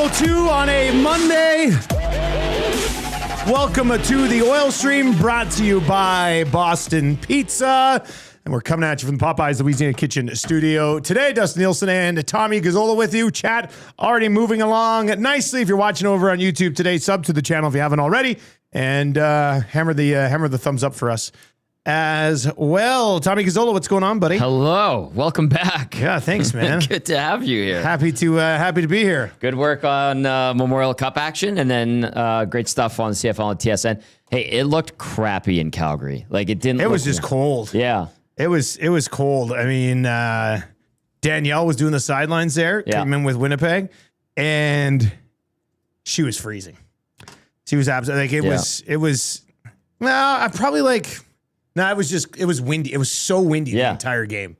5:02 on a Monday. Welcome to the Oil Stream, brought to you by Boston Pizza. And we're coming at you from the Popeyes Louisiana Kitchen studio. Today, Dustin, Nielson, and Tommy Gazzola with you. Chat already moving along nicely. If you're watching over on YouTube today, sub to the channel if you haven't already. And hammer the thumbs up for us as well. Tommy Gazzola, what's going on, buddy? Hello. Welcome back. Yeah, thanks, man. Good to have you here. Happy to be here. Good work on Memorial Cup action, and then great stuff on CFL and TSN. Hey, it looked crappy in Calgary. Like, it didn't. It was just cold. Yeah. It was cold. I mean, Danielle was doing the sidelines there, came in with Winnipeg, and she was freezing. She was absolutely like it was. It was windy. It was so windy the entire game.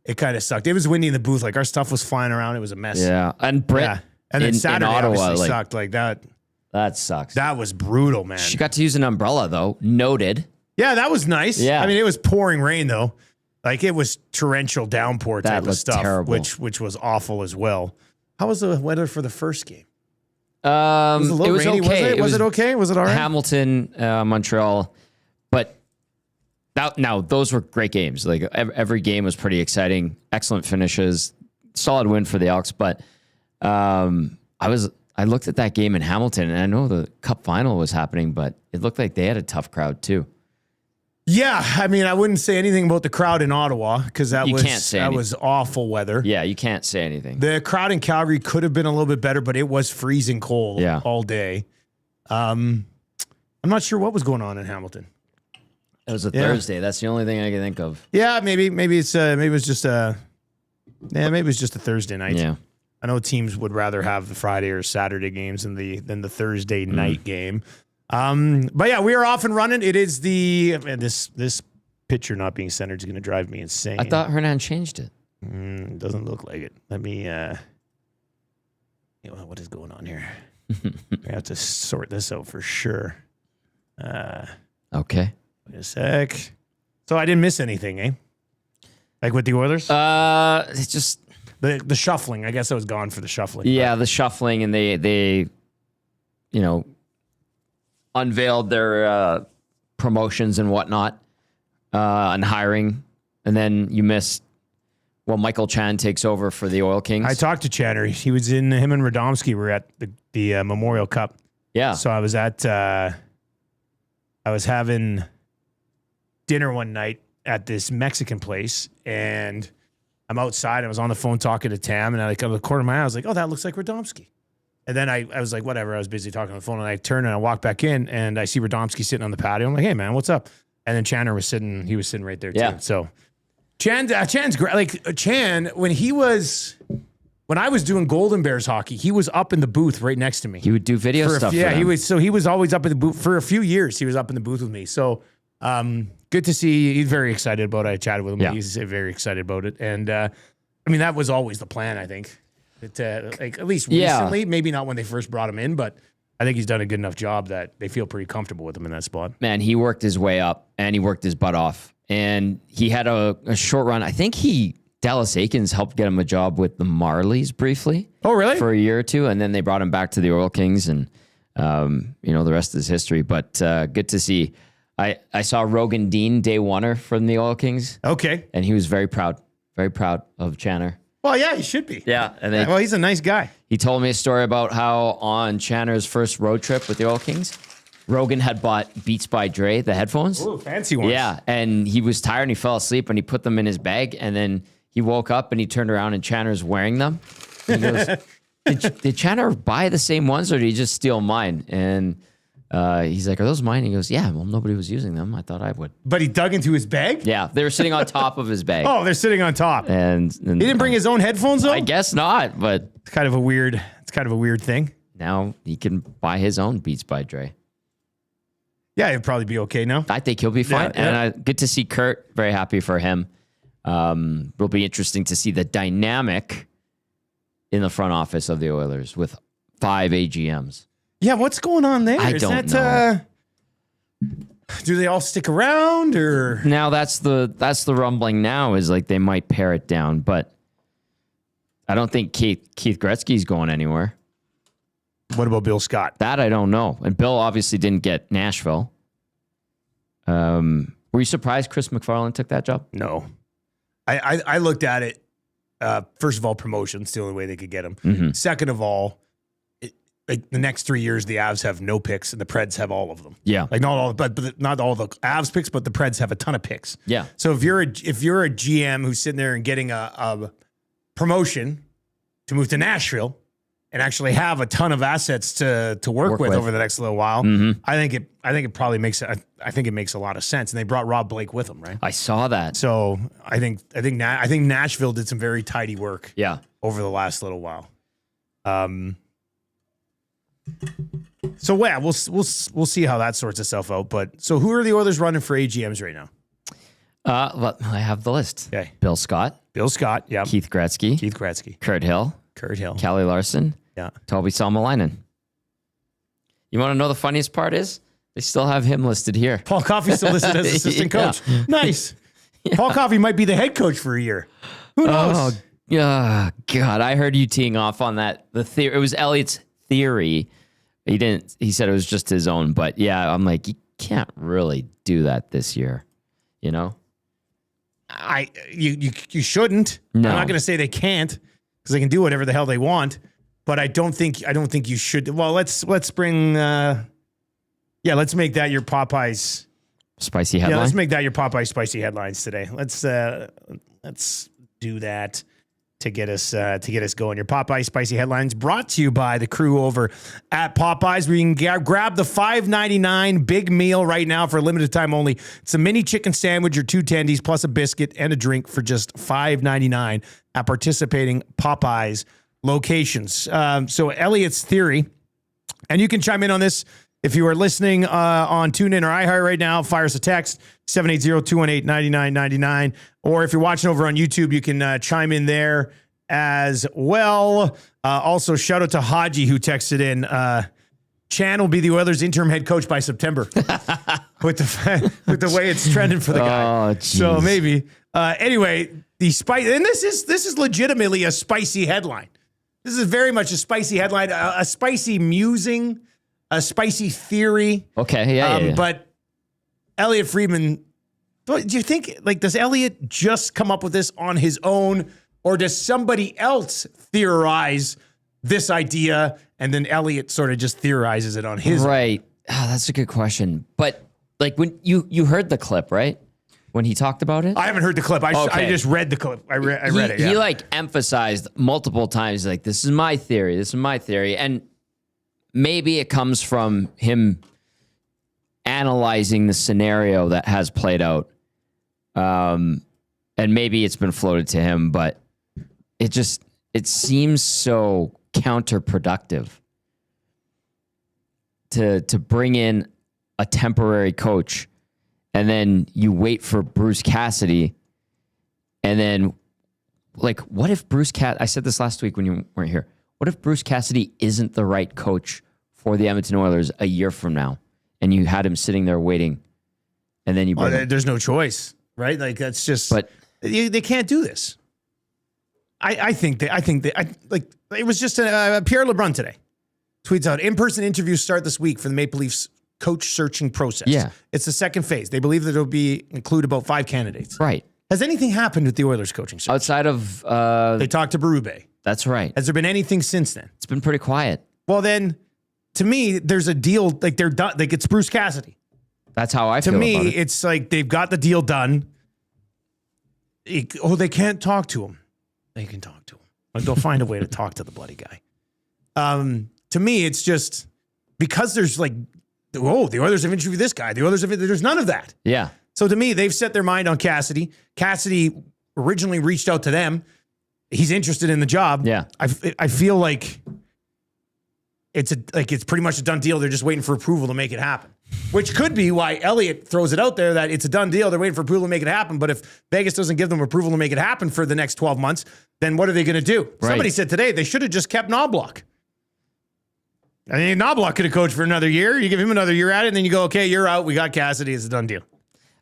It kind of sucked. It was windy in the booth. Like, our stuff was flying around. It was a mess. Yeah, and Britt, and then Saturday in Ottawa, obviously sucked. Like that. That sucks. That was brutal, man. She got to use an umbrella though. Noted. Yeah, that was nice. Yeah. I mean, it was pouring rain though. Like, it was torrential downpour type of stuff, terrible. which was awful as well. How was the weather for the first game? It was rainy, okay. Was it okay? Was it all right? Hamilton, Montreal, but now those were great games. Like, every game was pretty exciting. Excellent finishes, solid win for the Elks. But I looked at that game in Hamilton, and I know the Cup final was happening, but it looked like they had a tough crowd too. Yeah, I mean, I wouldn't say anything about the crowd in Ottawa because that was awful weather. Yeah, you can't say anything. The crowd in Calgary could have been a little bit better, but it was freezing cold all day. I'm not sure what was going on in Hamilton. It was a Thursday. That's the only thing I can think of. Yeah, maybe it was just a Thursday night. Yeah. I know teams would rather have the Friday or Saturday games than the Thursday night game. But yeah, we are off and running. It is this picture not being centered is going to drive me insane. I thought Hernan changed it. Doesn't look like it. Let me, what is going on here? I have to sort this out for sure. Okay. Wait a sec. So I didn't miss anything, eh? Like with the Oilers? It's just the shuffling. I guess I was gone for the shuffling. Yeah, the shuffling, and they unveiled their promotions and whatnot, and hiring, and then you missed. Well, Michael Chan takes over for the Oil Kings. I talked to Channer. He was him and Radomski were at the Memorial Cup. Yeah. So I was having dinner one night at this Mexican place, and I'm outside. I was on the phone talking to Tam, and I out of the corner of my eye, I was like, "Oh, that looks like Radomski." And then I was like, whatever. I was busy talking on the phone, and I turned and I walked back in, and I see Radomski sitting on the patio. I'm like, "Hey, man, what's up?" And then Channer was sitting. He was sitting right there too. Yeah. So Chan's great. Like, Chan, when I was doing Golden Bears hockey, he was up in the booth right next to me. He would do video stuff. Yeah, for them. he was. So he was always up in the booth for a few years. He was up in the booth with me. So good to see. He's very excited about it. I chatted with him. Yeah. He's very excited about it. And I mean, that was always the plan, I think. Like, at least recently, maybe not when they first brought him in, but I think he's done a good enough job that they feel pretty comfortable with him in that spot. Man, he worked his way up, and he worked his butt off, and he had a short run. I think Dallas Aikens helped get him a job with the Marlies briefly. Oh, really? For a year or two, and then they brought him back to the Oil Kings, and the rest is history. But good to see. I saw Rogan Dean, day oneer from the Oil Kings. Okay. And he was very proud of Channer. Well, yeah, he should be. Yeah. And well, he's a nice guy. He told me a story about how on Channer's first road trip with the Oil Kings, Rogan had bought Beats by Dre, the headphones. Ooh, fancy ones. Yeah, and he was tired and he fell asleep and he put them in his bag, and then he woke up and he turned around and Channer's wearing them. He goes, did Channer buy the same ones or did he just steal mine? And he's like, "Are those mine?" He goes, "Yeah, well, nobody was using them. I thought I would." But he dug into his bag? Yeah, they were sitting on top of his bag. Oh, they're sitting on top. And he didn't bring his own headphones, though? I guess not, but it's kind of a weird thing. Now he can buy his own Beats by Dre. Yeah, he'll probably be okay now. I think he'll be fine. Yeah. And good to see Kurt. Very happy for him. It'll be interesting to see the dynamic in the front office of the Oilers with 5 AGMs. Yeah, what's going on there? I don't know. Do they all stick around, or now that's the rumbling now is like they might pare it down, but I don't think Keith Gretzky's going anywhere. What about Bill Scott? That I don't know. And Bill obviously didn't get Nashville. Were you surprised Chris McFarland took that job? No. I looked at it. First of all, promotion's the only way they could get him. Second of all, like the next 3 years, the Avs have no picks and the Preds have all of them. Yeah. Like not all, but not all the Avs picks, but the Preds have a ton of picks. Yeah. So if you're a GM who's sitting there and getting a promotion to move to Nashville and actually have a ton of assets to work with over the next little while, I think it probably makes a lot of sense. And they brought Rob Blake with them, right? I saw that. So I think Nashville did some very tidy work. Yeah. Over the last little while. So yeah, we'll see how that sorts itself out. But so who are the Oilers running for AGMs right now? Well, I have the list. Okay. Bill Scott, yeah. Keith Gretzky, Kurt Hill, Kelly Larson, yeah. Toby Salmelainen. You want to know the funniest part is? They still have him listed here. Paul Coffey's still listed as assistant coach. Nice. Yeah. Paul Coffey might be the head coach for a year. Who knows? Oh, God. I heard you teeing off on that. It was Elliott's theory. He said it was just his own, but yeah, I'm like, you can't really do that this year, you know? You shouldn't. No. I'm not going to say they can't because they can do whatever the hell they want, but I don't think you should. Well, let's bring let's make that your Popeyes spicy headline. Yeah, let's make that your Popeyes spicy headlines today. Let's do that to get us going. Your Popeyes spicy headlines brought to you by the crew over at Popeyes, where you can grab the $5.99 big meal right now for a limited time only. It's a mini chicken sandwich or 2 tendies plus a biscuit and a drink for just $5.99 at participating Popeyes locations. So Elliott's theory, and you can chime in on this if you are listening on TuneIn or iHeart right now. Fire us a text, 780-218-9999. Or if you're watching over on YouTube, you can chime in there as well. Also, shout out to Haji, who texted in, Chan will be the Oilers' interim head coach by September. with the way it's trending for the guy. Oh, geez. So maybe. Anyway, and this is legitimately a spicy headline. This is very much a spicy headline, a spicy musing, a spicy theory. Okay, yeah. But Elliot Friedman, do you think, does Elliot just come up with this on his own, or does somebody else theorize this idea and then Elliot sort of just theorizes it on his own? Right. Oh, that's a good question. But when you heard the clip, right? When he talked about it? I haven't heard the clip. I just read the clip. I read it. Yeah. He emphasized multiple times, this is my theory. This is my theory. And maybe it comes from him analyzing the scenario that has played out. And maybe it's been floated to him, but it seems so counterproductive to bring in a temporary coach and then you wait for Bruce Cassidy, and then what if I said this last week when you weren't here, what if Bruce Cassidy isn't the right coach for the Edmonton Oilers a year from now, and you had him sitting there waiting, and then you bring him? There's no choice, right? That's just, but they can't do this. I think it was just Pierre LeBrun today tweets out, in-person interviews start this week for the Maple Leafs coach searching process. Yeah. It's the second phase. They believe that it'll include about 5 candidates. Right. Has anything happened with the Oilers coaching search? Outside of... they talked to Berube. That's right. Has there been anything since then? It's been pretty quiet. Well, then, to me, there's a deal, they're done, it's Bruce Cassidy. That's how I feel about it. To me, it's they've got the deal done. They can't talk to him. They can talk to him. They'll find a way to talk to the bloody guy. To me, it's just because there's the Oilers have interviewed this guy. There's none of that. Yeah. So to me, they've set their mind on Cassidy. Cassidy originally reached out to them. He's interested in the job. Yeah. I feel like it's pretty much a done deal. They're just waiting for approval to make it happen. Which could be why Elliott throws it out there that it's a done deal. They're waiting for approval to make it happen. But if Vegas doesn't give them approval to make it happen for the next 12 months, then what are they going to do? Right. Somebody said today they should have just kept Knobloch. I mean, Knobloch could have coached for another year. You give him another year at it, and then you go, okay, you're out. We got Cassidy. It's a done deal.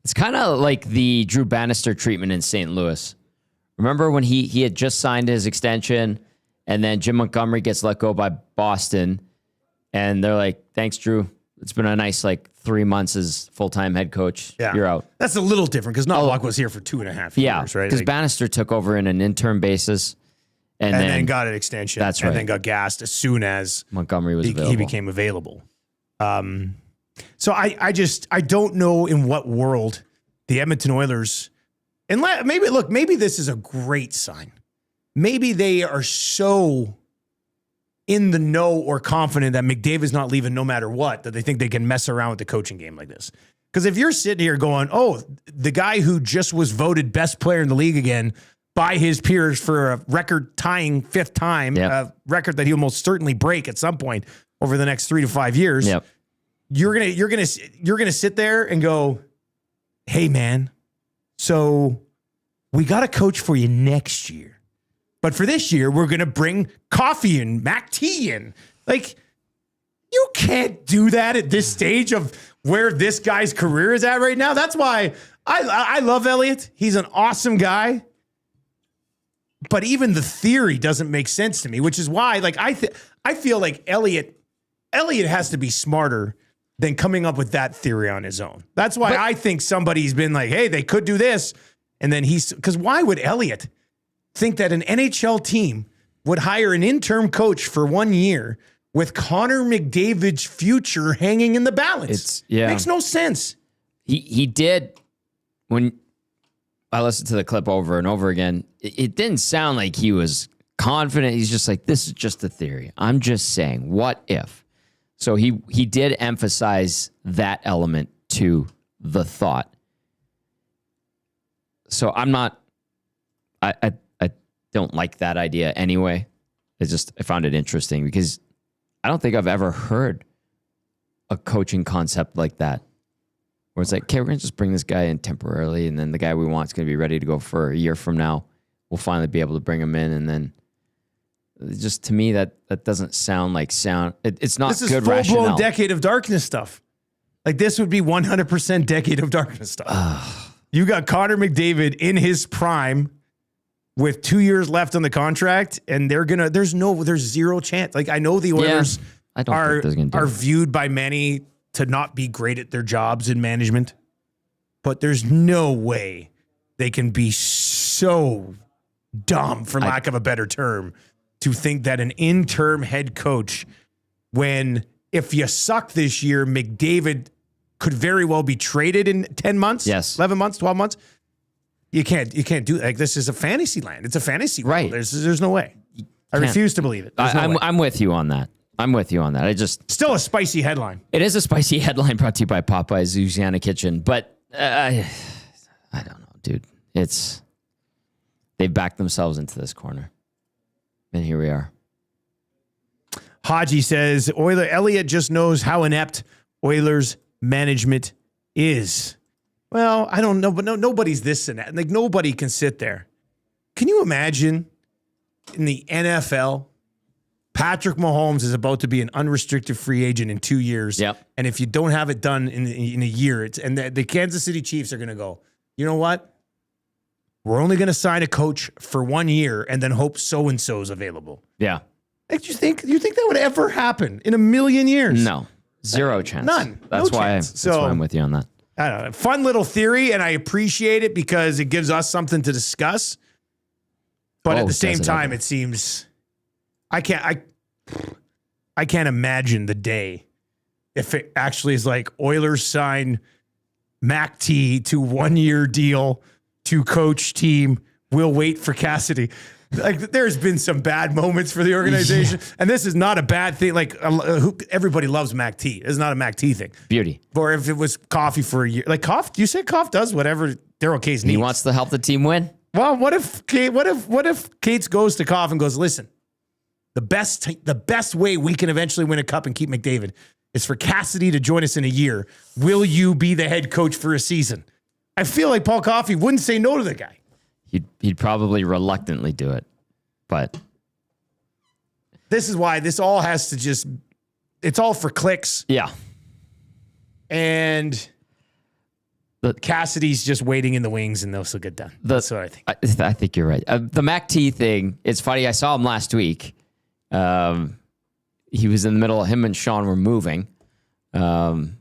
It's kind of like the Drew Bannister treatment in St. Louis. Remember when he had just signed his extension, and then Jim Montgomery gets let go by Boston, And they're like, thanks, Drew. It's been a nice 3 months as full-time head coach. Yeah. You're out. That's a little different because Knoblauch was here for 2.5 years, right? Because Bannister took over in an interim basis. And then got an extension. That's right. And then got gassed as soon as Montgomery was available. He became available. So I don't know in what world the Edmonton Oilers, and maybe this is a great sign. Maybe they are so in the know or confident that McDavid's not leaving no matter what, that they think they can mess around with the coaching game like this. Because if you're sitting here going, oh, the guy who just was voted best player in the league again by his peers for a record-tying 5th time, a record that he'll most certainly break at some point over the next 3 to 5 years, you're gonna sit there and go, hey man, so we got a coach for you next year. But for this year, we're going to bring coffee and Mac tea in. You can't do that at this stage of where this guy's career is at right now. That's why I love Elliott. He's an awesome guy. But even the theory doesn't make sense to me, which is why I feel like Elliott has to be smarter than coming up with that theory on his own. That's why I think somebody's been like, hey, they could do this. And then because why would Elliott think that an NHL team would hire an interim coach for 1 year with Connor McDavid's future hanging in the balance? Makes no sense. He did, when I listened to the clip over and over again, it didn't sound like he was confident. He's just like, this is just a theory. I'm just saying, what if? So he did emphasize that element to the thought. So I'm not, I don't like that idea anyway. I found it interesting because I don't think I've ever heard a coaching concept like that, where it's like, okay, we're going to just bring this guy in temporarily, and then the guy we want is going to be ready to go for a year from now. We'll finally be able to bring him in, and then just to me, that doesn't sound like it's not this good rationale. This is full-blown Decade of Darkness stuff. This would be 100% Decade of Darkness stuff. You got Connor McDavid in his prime with 2 years left on the contract, and there's zero chance. I know the Oilers are viewed by many to not be great at their jobs in management, but there's no way they can be so dumb, for lack of a better term, to think that an interim head coach, when if you suck this year, McDavid could very well be traded in 10 months, 11 months, 12 months. You can't do this is a fantasy land. It's a fantasy world. Right. There's no way. I refuse to believe it. I'm with you on that. I just still a spicy headline. It is a spicy headline brought to you by Popeye's Louisiana Kitchen, but I don't know, dude. They've backed themselves into this corner, and here we are. Haji says Elliott just knows how inept Oilers management is. Well, I don't know, but nobody's this and that. Nobody can sit there. Can you imagine in the NFL, Patrick Mahomes is about to be an unrestricted free agent in 2 years. Yep. And if you don't have it done in a year, the Kansas City Chiefs are going to go, you know what? We're only going to sign a coach for 1 year and then hope so-and-so is available. Yeah. Do you think that would ever happen in a million years? No. Zero chance. None. That's no why chance. That's why I'm with you on that. I don't know. Fun little theory, and I appreciate it because it gives us something to discuss. But at the same time, it seems I can't imagine the day if it actually is like Oilers sign Mac T to 1 year deal to coach team. We'll wait for Cassidy. There's been some bad moments for the organization, and this is not a bad thing. Everybody loves Mac T. It's not a Mac T thing. Beauty. Or if it was Coffee for a year, Coff. You say Coff does whatever Daryl Cates needs. He wants to help the team win. Well, what if Cates goes to Coff and goes, listen, the best way we can eventually win a cup and keep McDavid is for Cassidy to join us in a year. Will you be the head coach for a season? I feel like Paul Coffey wouldn't say no to the guy. He'd probably reluctantly do it, but this is why this all has to it's all for clicks. Yeah. And Cassidy's just waiting in the wings and they'll still get done. That's what I think. I think you're right. The Mac T thing, it's funny. I saw him last week. he was in the middle. Him and Sean were moving, and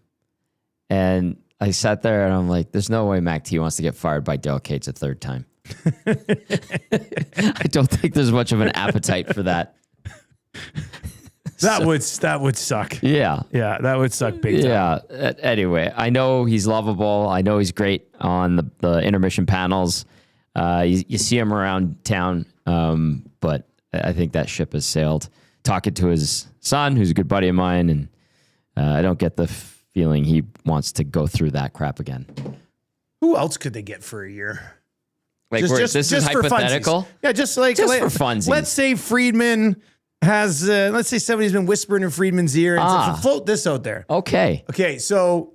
I sat there and I'm like, "There's no way Mac T wants to get fired by Dale Cates a third time." I don't think there's much of an appetite for that. That would suck. Yeah. Yeah, that would suck big time. Yeah. Anyway, I know he's lovable. I know he's great on the intermission panels. You see him around town, but I think that ship has sailed. Talking to his son, who's a good buddy of mine, and I don't get the feeling he wants to go through that crap again. Who else could they get for a year? Like this is hypothetical. Yeah, just for funsies. Let's say Friedman has, let's say somebody's been whispering in Friedman's ear and float this out there. Okay. Okay, so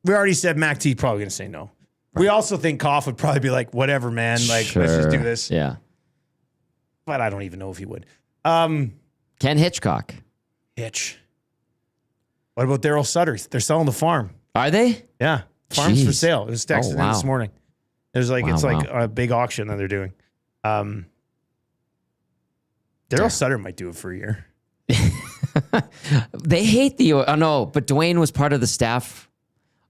we already said Mac T probably going to say no. Right. We also think Koff would probably be like, whatever, man. Like, sure. Let's just do this. Yeah. But I don't even know if he would. Ken Hitchcock. Hitch. What about Daryl Sutter? They're selling the farm. Are they? Yeah. Farm's for sale. It was texted in this morning. There's like, it's like a big auction that they're doing. Daryl Sutter might do it for a year. They hate but Dwayne was part of the staff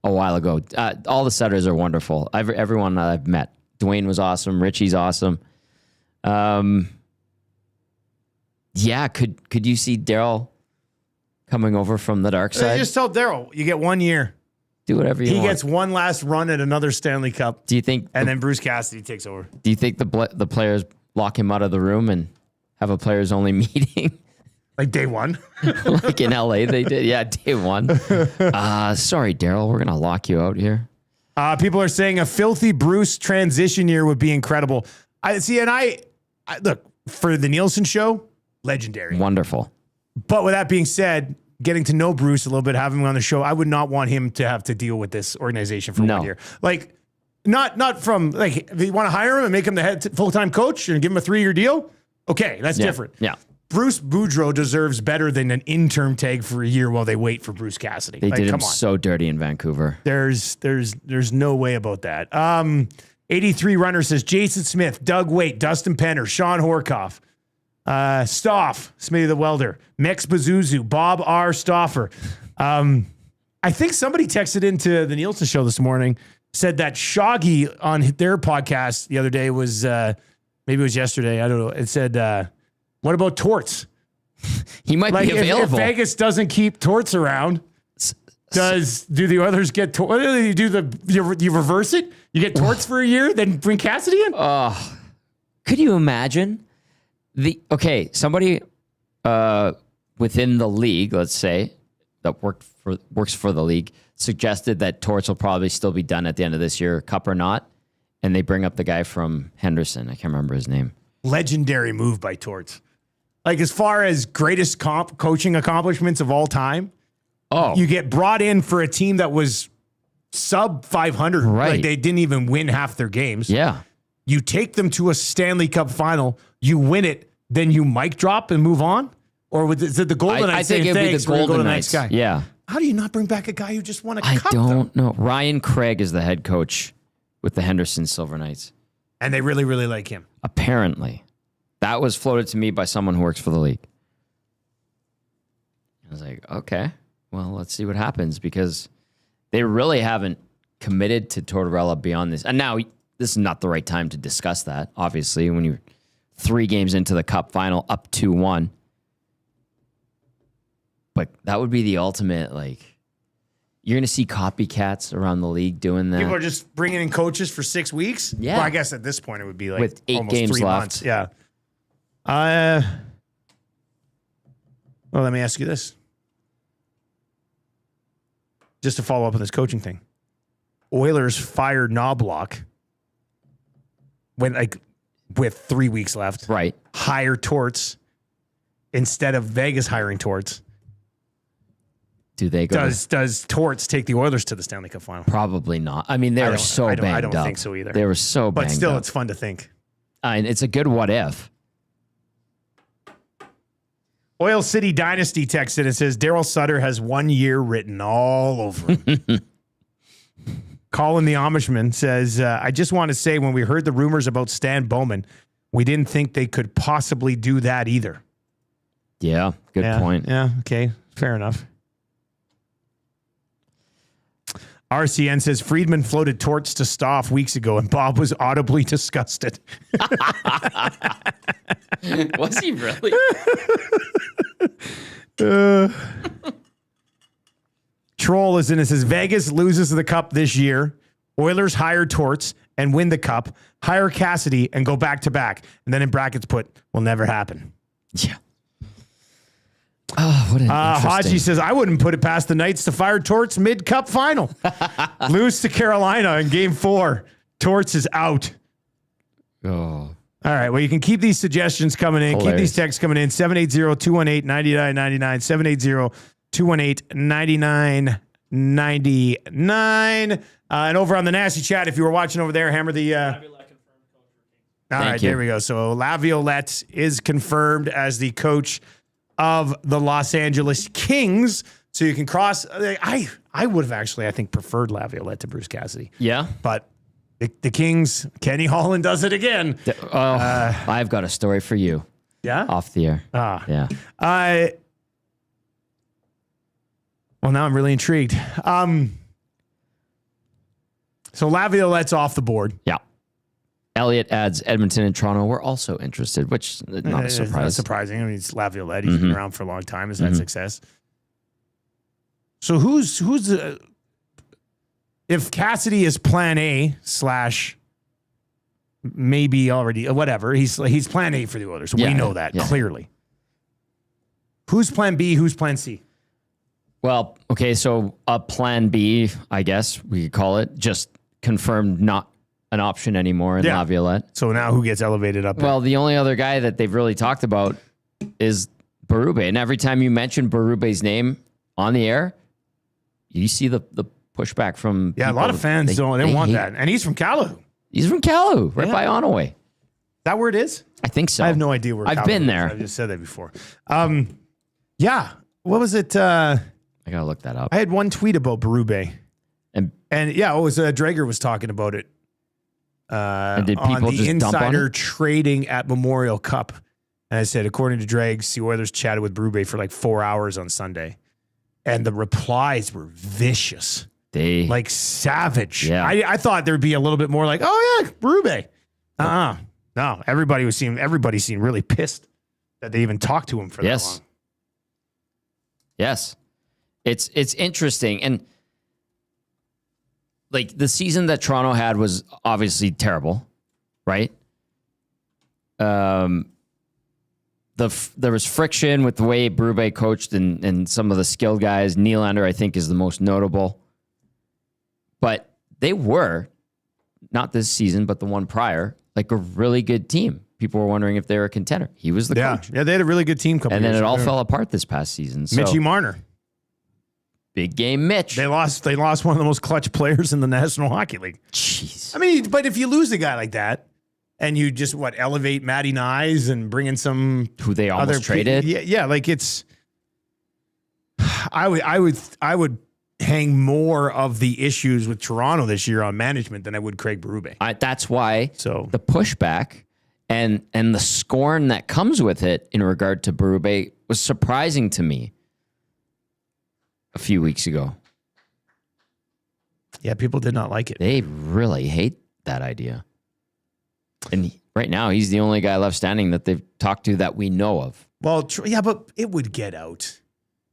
a while ago. All the Sutters are wonderful. Everyone that I've met. Dwayne was awesome. Richie's awesome. Yeah, could you see Daryl coming over from the dark side? Just tell Daryl, you get 1 year. Do whatever you want. He gets one last run at another Stanley Cup. Do you think? And then Bruce Cassidy takes over. Do you think the players lock him out of the room and have a players only meeting? Like day one? Like in LA they did. Yeah, day one. Sorry, Daryl, we're going to lock you out here. People are saying a filthy Bruce transition year would be incredible. I look, for the Nielsen show, legendary. Wonderful. But with that being said, getting to know Bruce a little bit, having him on the show, I would not want him to have to deal with this organization for 1 year. Like, not from, like, if you want to hire him and make him the full-time coach and give him a 3-year deal, okay, that's different. Yeah. Bruce Boudreau deserves better than an interim tag for a year while they wait for Bruce Cassidy. They did him so dirty in Vancouver. There's no way about that. 83 runner says Jason Smith, Doug Waite, Dustin Penner, Sean Horkoff, Stoff, Smitty the Welder, Mex Bazuzu, Bob R. Stoffer. I think somebody texted into the Nielsen show this morning, said that Shoggy on their podcast the other day was, maybe it was yesterday, I don't know. It said, what about Torts? He might be available. If Vegas doesn't keep Torts around, do the others get Torts? You reverse it? You get Torts for a year, then bring Cassidy in? Could you imagine? Somebody within the league, let's say, that works for the league, suggested that Torts will probably still be done at the end of this year, cup or not, and they bring up the guy from Henderson. I can't remember his name. Legendary move by Torts. Like, as far as greatest coaching accomplishments of all time, you get brought in for a team that was sub 500. Right. Like, they didn't even win half their games. Yeah. You take them to a Stanley Cup final, you win it, then you mic drop and move on? Or is it the Golden Knights? I think it would be the Golden Knights guy. Yeah. How do you not bring back a guy who just won a cup? I don't know. Ryan Craig is the head coach with the Henderson Silver Knights. And they really, really like him. Apparently. That was floated to me by someone who works for the league. I was like, okay, well, let's see what happens, because they really haven't committed to Tortorella beyond this. And now this is not the right time to discuss that, obviously, when you're 3 games into the cup final, up 2-1. But that would be the ultimate, like, you're going to see copycats around the league doing that. People are just bringing in coaches for 6 weeks? Yeah. Well, I guess at this point it would be like with 8 almost games 3 left. months. Yeah. Well, let me ask you this. Just to follow up on this coaching thing. Oilers fired Knobloch with 3 weeks left. Right. Hire Torts instead of Vegas hiring Torts. Do they go? Does Torts take the Oilers to the Stanley Cup final? Probably not. I mean, they were so banged up. I don't think so either. They were so banged up. But still, it's fun to think. And it's a good what if. Oil City Dynasty texted and says, Daryl Sutter has 1 year written all over him. Colin the Amishman says, I just want to say, when we heard the rumors about Stan Bowman, we didn't think they could possibly do that either. Yeah, good point. Yeah, okay, fair enough. RCN says Friedman floated torts to Stoff weeks ago, and Bob was audibly disgusted. Was he really? Troll is in it. Says Vegas loses the cup this year. Oilers hire Torts and win the cup. Hire Cassidy and go back to back. And then in brackets put will never happen. Yeah. Oh, what an Haji says I wouldn't put it past the Knights to fire Torts mid-cup final. Lose to Carolina in Game 4. Torts is out. Oh. All right. Well, you can keep these suggestions coming in. Hilarious. Keep these texts coming in. 780-218-9999. 780-218-9999. And over on the Nasty Chat, if you were watching over there, hammer the... All right, there we go. So Laviolette is confirmed as the coach of the Los Angeles Kings. So you can cross... I would have actually, I think, preferred Laviolette to Bruce Cassidy. Yeah. But the Kings, Kenny Holland does it again. I've got a story for you. Yeah? Off the air. Yeah. Well, now I'm really intrigued. So Laviolette's off the board. Yeah. Elliott adds Edmonton and Toronto. We're also interested, which is not a It's surprise. not surprising. I mean, it's Laviolette. He's been around for a long time. Has had success. So who's if Cassidy is plan A / maybe already whatever, he's plan A for the Oilers. We know that clearly. Who's plan B? Who's plan C? Well, okay, so a plan B, I guess we could call it, just confirmed not an option anymore in Laviolette. So now who gets elevated up? Well, the only other guy that they've really talked about is Berube. And every time you mention Berube's name on the air, you see the pushback from a lot of fans they want that. And he's from Calahoo. He's from Calahoo, right by Onaway. Is that where it is? I think so. I have no idea where I've been there. I've just said that before. Yeah. What was it? I got to look that up. I had one tweet about Berube. And yeah, it was Dreger was talking about it. And did people on the just insider dump on it? trading at Memorial Cup. And I said, according to Dregs, the Oilers chatted with Berube for like 4 hours on Sunday. And the replies were vicious. Like savage. Yeah. I thought there'd be a little bit more like, oh yeah, Berube. No, everybody seemed really pissed that they even talked to him for that long. Yes. It's interesting. And like the season that Toronto had was obviously terrible, right? There was friction with the way Berube coached and some of the skilled guys. Nylander, I think, is the most notable. But they were, not this season, but the one prior, like a really good team. People were wondering if they were a contender. He was the coach. Yeah, they had a really good team couple and then years it all ago. fell apart this past season. So, Mitchie Marner. Big game Mitch. They lost one of the most clutch players in the National Hockey League. Jeez. I mean, but if you lose a guy like that and you just elevate Matty Nyes and bring in some who they almost traded. Yeah, like it's I would hang more of the issues with Toronto this year on management than I would Craig Berube. That's why the pushback and the scorn that comes with it in regard to Berube was surprising to me a few weeks ago. Yeah, people did not like it. They really hate that idea. And right now, he's the only guy left standing that they've talked to that we know of. Well, yeah, but it would get out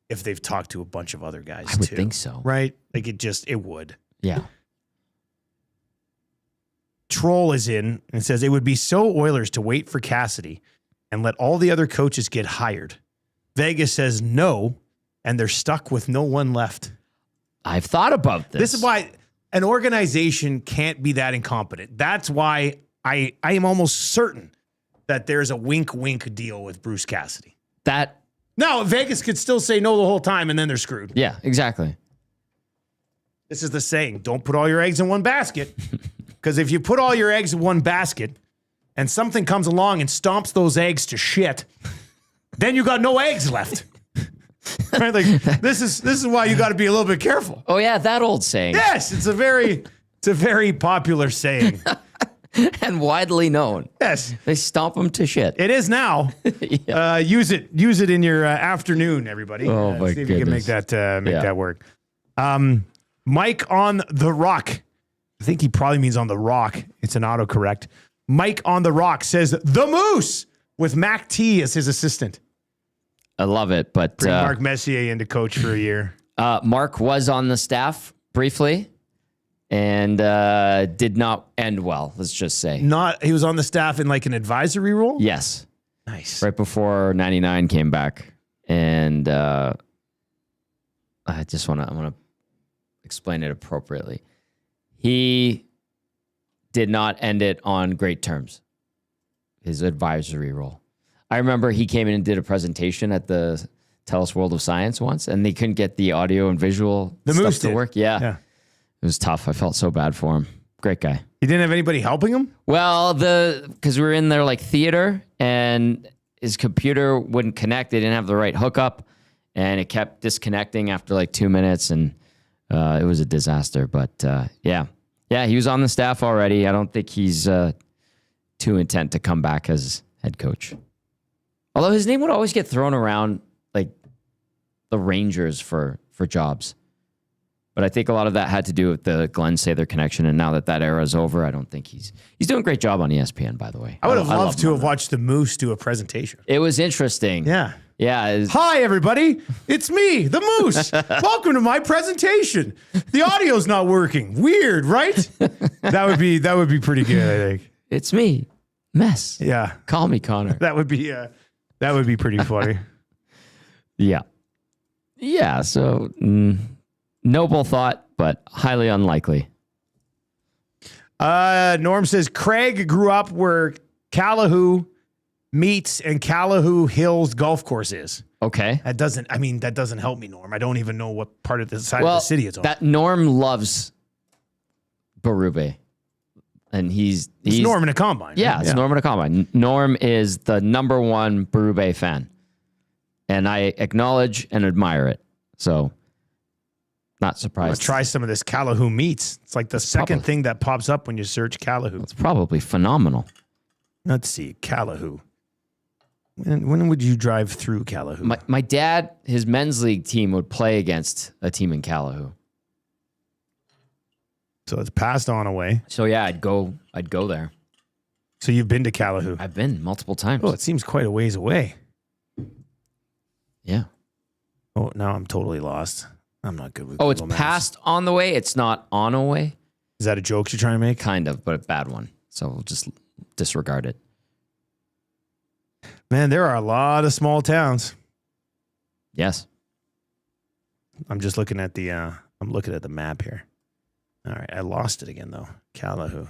if they've talked to a bunch of other guys, I would think so. Right? Like it would. Yeah. Troll is in and says it would be so Oilers to wait for Cassidy and let all the other coaches get hired. Vegas says no, and they're stuck with no one left. I've thought about this. This is why an organization can't be that incompetent. That's why I am almost certain that there's a wink deal with Bruce Cassidy. Now, Vegas could still say no the whole time, and then they're screwed. Yeah, exactly. This is the saying, don't put all your eggs in one basket. Because if you put all your eggs in one basket and something comes along and stomps those eggs to shit, then you got no eggs left. Right? Like this is why you got to be a little bit careful. Oh yeah, that old saying. Yes, it's a very popular saying. and widely known. Yes. They stomp them to shit. It is now. Yeah. Use it in your afternoon, everybody. Oh, my see if you can make goodness. that work. Mike on the Rock. I think he probably means on the Rock. It's an autocorrect. Mike on the Rock says the Moose with Mac T as his assistant. I love it, but Bring Mark Messier in to coach for a year. Mark was on the staff briefly and did not end well, let's just say. He was on the staff in like an advisory role? Yes. Nice. Right before 99 came back. And I want to explain it appropriately. He did not end it on great terms, his advisory role. I remember he came in and did a presentation at the Tell Us World of Science once, and they couldn't get the audio and visual stuff to work. Yeah. It was tough. I felt so bad for him. Great guy. He didn't have anybody helping him? Well, because we were in their like theater and his computer wouldn't connect. They didn't have the right hookup and it kept disconnecting after like 2 minutes and it was a disaster. But yeah, he was on the staff already. I don't think he's too intent to come back as head coach. Although his name would always get thrown around like the Rangers for jobs. But I think a lot of that had to do with the Glenn Sather connection. And now that era is over, I don't think he's doing a great job on ESPN, by the way. I would have loved to have watched the Moose do a presentation. It was interesting. Yeah. Yeah. Hi, everybody. It's me, the Moose. Welcome to my presentation. The audio's not working. Weird, right? That would be pretty good, I think. It's me, Mess. Yeah. Call me Connor. That would be pretty funny. Yeah. Yeah. So noble thought, but highly unlikely. Norm says Craig grew up where Callahoo meets and Callahoo Hills golf course is. Okay. That doesn't help me, Norm. I don't even know what part of the side of the city it's on. That Norm loves Berube. And he's Norm in a combine. Yeah, right? it's Norm in a combine. Norm is the number one Berube fan. And I acknowledge and admire it. So not I'm surprised. gonna try some of this Callahoo meats. It's like the second thing that pops up when you search Callahoo. It's probably phenomenal. Let's see, Callahoo. When would you drive through Callahoo? My dad, his men's league team would play against a team in Callahoo. So it's passed on away. So yeah, I'd go there. So you've been to Callahoo? I've been multiple times. Oh, it seems quite a ways away. Yeah. Oh, now I'm totally lost. I'm not good with Oh, it's Google Maps. passed on the way. It's not on a way. Is that a joke you're trying to make? Kind of, but a bad one. So we'll just disregard it. Man, there are a lot of small towns. Yes. I'm just looking at the map here. All right, I lost it again though. Callahoo.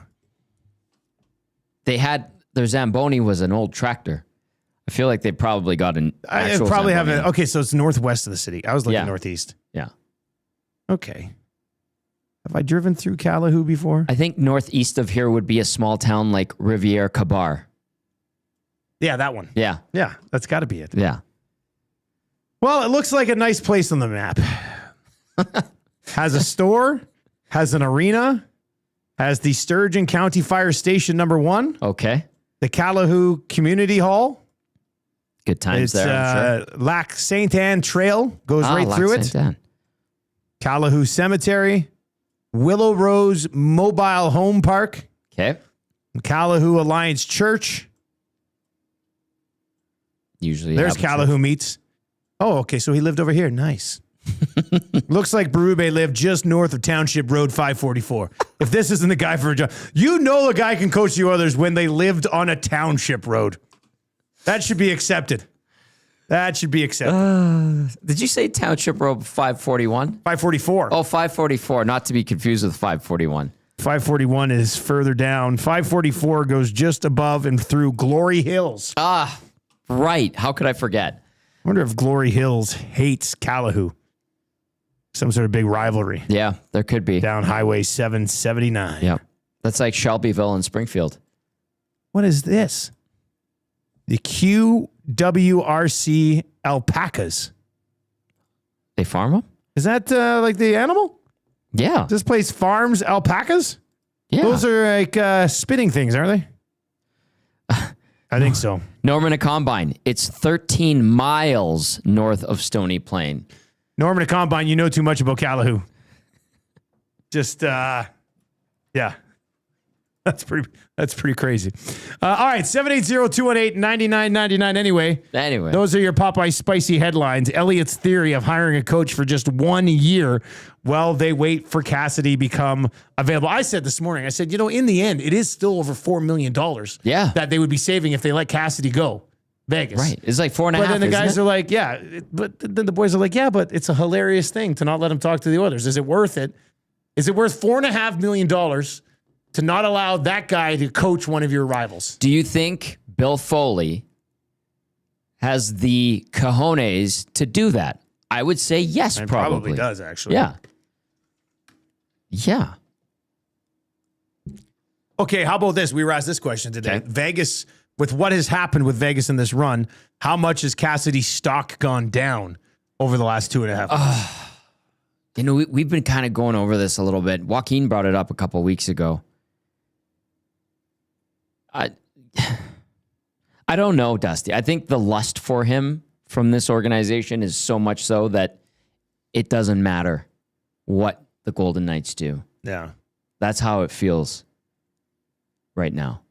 Their Zamboni was an old tractor. I feel like they probably got an actual probably Zamboni. have okay, so it's northwest of the city. I was looking northeast. Yeah. Okay. Have I driven through Callahoo before? I think northeast of here would be a small town like Riviere Cabar. Yeah, that one. Yeah. Yeah, that's got to be it. Yeah. Well, it looks like a nice place on the map. Has a store, has an arena, has the Sturgeon County Fire Station #1, Okay. the Callahoo Community Hall. Good times It's there, I'm sure. Lac Saint Anne Trail goes right through it. Saint-Anne. Callahoo Cemetery, Willow Rose Mobile Home Park, Okay. Callahoo Alliance Church. Usually There's have a Callahoo meets. Oh, okay. So he lived over here. Nice. Looks like Berube lived just north of Township Road 544. If this isn't the guy for a job, you know a guy can coach you others when they lived on a township road. That should be accepted. That should be accepted. Did you say Township Road 541? 544. Oh, 544. Not to be confused with 541. 541 is further down. 544 goes just above and through Glory Hills. Ah, right. How could I forget? I wonder if Glory Hills hates Callahoo. Some sort of big rivalry. Yeah, there could be. Down Highway 779. Yeah. That's like Shelbyville and Springfield. What is this? The QWRC alpacas. They farm them? Is that like the animal? Yeah. This place farms alpacas? Yeah. Those are like spinning things, aren't they? I think so. Norman, a combine. It's 13 miles north of Stony Plain. Norman, a combine, you know too much about Calahoo. Just, yeah. That's pretty crazy. All right, 780-218-9999. Anyway, those are your Popeye spicy headlines. Elliot's theory of hiring a coach for just 1 year while they wait for Cassidy become available. I said this morning, I said, in the end, it is still over $4 million that they would be saving if they let Cassidy go. Vegas. Right. It's like 4.5. But then the guys are like, yeah. But then the boys are like, yeah, but it's a hilarious thing to not let him talk to the others. Is it worth it? Is it worth $4.5 million to not allow that guy to coach one of your rivals? Do you think Bill Foley has the cojones to do that? I would say yes, probably does, actually. Yeah. Yeah. Okay, how about this? We were asked this question today. Okay. Vegas, with what has happened with Vegas in this run, how much has Cassidy's stock gone down over the last 2.5 months? We've been kind of going over this a little bit. Joaquin brought it up a couple of weeks ago. I don't know, Dusty. I think the lust for him from this organization is so much so that it doesn't matter what the Golden Knights do. Yeah. That's how it feels right now.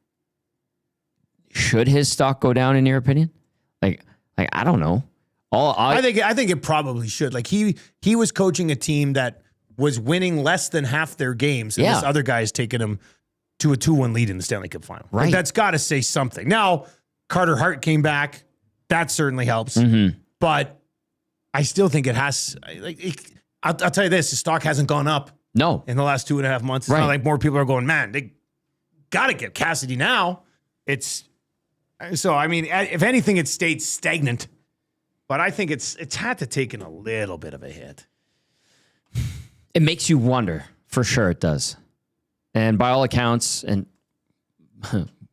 Should his stock go down in your opinion? Like I don't know. I think it probably should. Like he was coaching a team that was winning less than half their games, and this other guy's taking them to a 2-1 lead in the Stanley Cup final. Right. Like, that's got to say something. Now, Carter Hart came back. That certainly helps. Mm-hmm. But I still think it has. I'll tell you this: the stock hasn't gone up. No, in the last 2.5 months. It's not like more people are going, man, they got to get Cassidy now. So I mean, if anything, it stayed stagnant. But I think it's had to take in a little bit of a hit. It makes you wonder. For sure it does. And by all accounts, and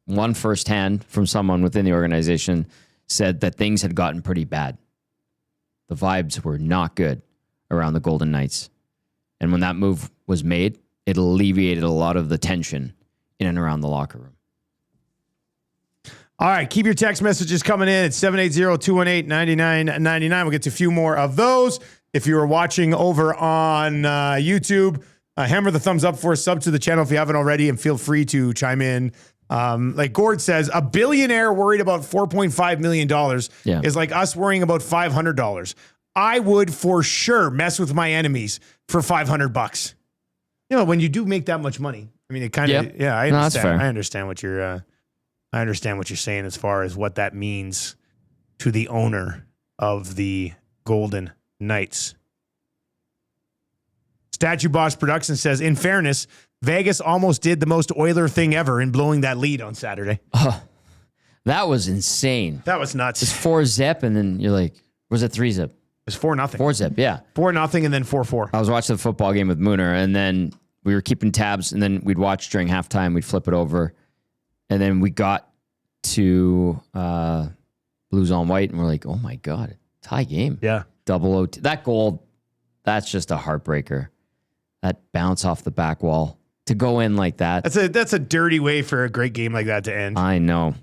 one firsthand from someone within the organization said that things had gotten pretty bad. The vibes were not good around the Golden Knights. And when that move was made, it alleviated a lot of the tension in and around the locker room. All right, keep your text messages coming in at 780-218-9999. We'll get to a few more of those. If you are watching over on YouTube, hammer the thumbs up for us, sub to the channel if you haven't already, and feel free to chime in. Like Gord says, a billionaire worried about $4.5 million is like us worrying about $500. I would for sure mess with my enemies for $500. When you do make that much money, I mean, it kind of, I understand. No, that's fair. I understand what you're saying as far as what that means to the owner of the Golden Knights. Statue Boss Production says, in fairness, Vegas almost did the most Oiler thing ever in blowing that lead on Saturday. That was insane. That was nuts. It's 4-0, and then you're like, was it 3-0? It was 4-0. 4-0, yeah. 4-0, and then 4-4. I was watching the football game with Mooner, and then we were keeping tabs, and then we'd watch during halftime. We'd flip it over, and then we got to Blues on White, and we're like, oh my God, tie game. Yeah. Double OT. That goal, that's just a heartbreaker. That bounce off the back wall to go in like that. That's a dirty way for a great game like that to end. I know.